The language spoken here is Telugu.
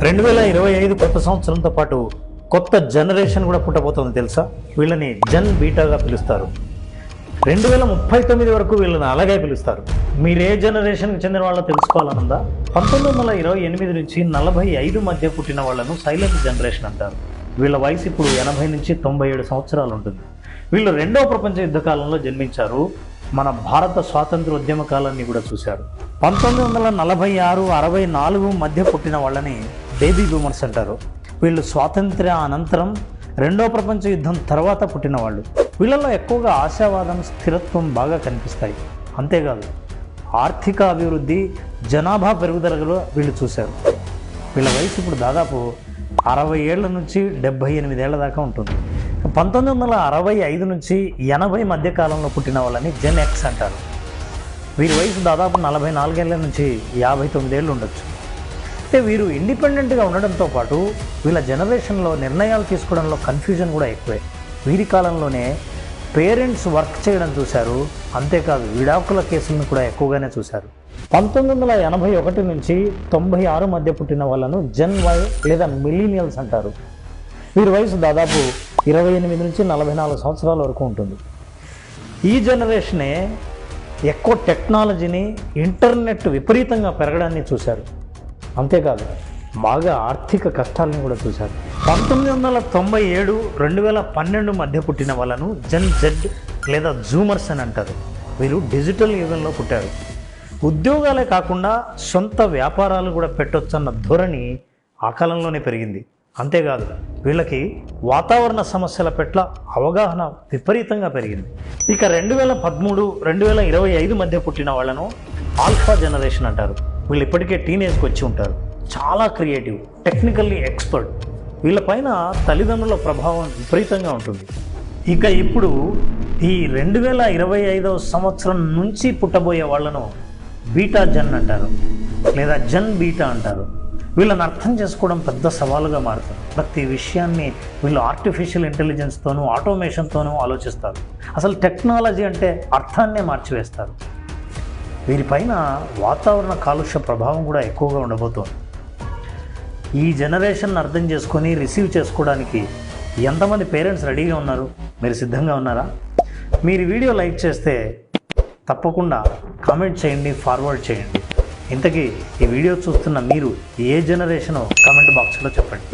2025 కొత్త సంవత్సరంతో పాటు కొత్త జనరేషన్ కూడా పుట్టబోతుంది తెలుసా. వీళ్ళని జన్ బీటాగా పిలుస్తారు. 2039 వరకు వీళ్ళని అలాగే పిలుస్తారు. మీరు ఏ జనరేషన్కి చెందిన వాళ్ళో తెలుసుకోవాలనుందా? 1928 నుంచి 45 మధ్య పుట్టిన వాళ్ళను సైలెంట్ జనరేషన్ అంటారు. వీళ్ళ వయసు ఇప్పుడు 80 నుంచి 97 సంవత్సరాలు ఉంటుంది. వీళ్ళు రెండవ ప్రపంచ యుద్ధ కాలంలో జన్మించారు. మన భారత స్వాతంత్ర ఉద్యమ కాలాన్ని కూడా చూశారు. 1946, 64 మధ్య పుట్టిన వాళ్ళని బేబీ బూమర్స్ అంటారు. వీళ్ళు స్వాతంత్ర్య అనంతరం రెండవ ప్రపంచ యుద్ధం తర్వాత పుట్టిన వాళ్ళు. వీళ్ళలో ఎక్కువగా ఆశావాదం, స్థిరత్వం బాగా కనిపిస్తాయి. అంతేకాదు ఆర్థిక అభివృద్ధి, జనాభా పెరుగుదలలో వీళ్ళు చూశారు. వీళ్ళ వయసు ఇప్పుడు దాదాపు 60 ఏళ్ల నుంచి 78 ఏళ్ల దాకా ఉంటుంది. 1965 నుంచి 80 మధ్య కాలంలో పుట్టిన వాళ్ళని జెన్ ఎక్స్ అంటారు. వీరి వయసు దాదాపు 44 ఏళ్ల నుంచి 59 ఏళ్ళు ఉండొచ్చు. అంటే వీరు ఇండిపెండెంట్గా ఉండడంతో పాటు వీళ్ళ జనరేషన్లో నిర్ణయాలు తీసుకోవడంలో కన్ఫ్యూజన్ కూడా ఎక్కువే. వీరి కాలంలోనే పేరెంట్స్ వర్క్ చేయడం చూశారు. అంతేకాదు విడాకుల కేసులను కూడా ఎక్కువగానే చూశారు. 1981 నుంచి 96 మధ్య పుట్టిన వాళ్ళను జెన్ వై లేదా మిలీనియల్స్ అంటారు. వీరి వయసు దాదాపు 28 నుంచి 44 సంవత్సరాల వరకు ఉంటుంది. ఈ జనరేషనే ఎక్కువ టెక్నాలజీని, ఇంటర్నెట్ విపరీతంగా పెరగడాన్ని చూశారు. అంతేకాదు బాగా ఆర్థిక కష్టాలను కూడా చూశారు. 1997, 2012 మధ్య పుట్టిన వాళ్ళను జెన్ జెడ్ లేదా జూమర్స్ అని అంటారు. వీరు డిజిటల్ యుగంలో పుట్టారు. ఉద్యోగాలే కాకుండా సొంత వ్యాపారాలు కూడా పెట్టొచ్చన్న ధోరణి ఆ కాలంలోనే పెరిగింది. అంతేకాదు వీళ్ళకి వాతావరణ సమస్యల పట్ల అవగాహన విపరీతంగా పెరిగింది. ఇక 2013, 2025 మధ్య పుట్టిన వాళ్ళను ఆల్ఫా జనరేషన్ అంటారు. వీళ్ళు ఇప్పటికే టీనేజ్కి వచ్చి ఉంటారు. చాలా క్రియేటివ్, టెక్నికల్లీ ఎక్స్పర్ట్. వీళ్ళపైన తల్లిదండ్రుల ప్రభావం విపరీతంగా ఉంటుంది. ఇక ఇప్పుడు ఈ 2025 సంవత్సరం నుంచి పుట్టబోయే వాళ్ళను బీటా జెన్ అంటారు లేదా జెన్ బీటా అంటారు. వీళ్ళని అర్థం చేసుకోవడం పెద్ద సవాలుగా మారుతుంది. ప్రతి విషయాన్ని వీళ్ళు ఆర్టిఫిషియల్ ఇంటెలిజెన్స్తోనూ, ఆటోమేషన్తోనూ ఆలోచిస్తారు. అసలు టెక్నాలజీ అంటే అర్థాన్నే మార్చివేస్తారు. వీరిపైన వాతావరణ కాలుష్య ప్రభావం కూడా ఎక్కువగా ఉండబోతోంది. ఈ జనరేషన్ అర్థం చేసుకొని రిసీవ్ చేసుకోవడానికి ఎంతమంది పేరెంట్స్ రెడీగా ఉన్నారు? మీరు సిద్ధంగా ఉన్నారా? మీరు వీడియో లైక్ చేస్తే తప్పకుండా కామెంట్ చేయండి, ఫార్వర్డ్ చేయండి. ఇంతకీ ఈ వీడియో చూస్తున్న మీరు ఏ జనరేషనో కామెంట్ బాక్స్లో చెప్పండి.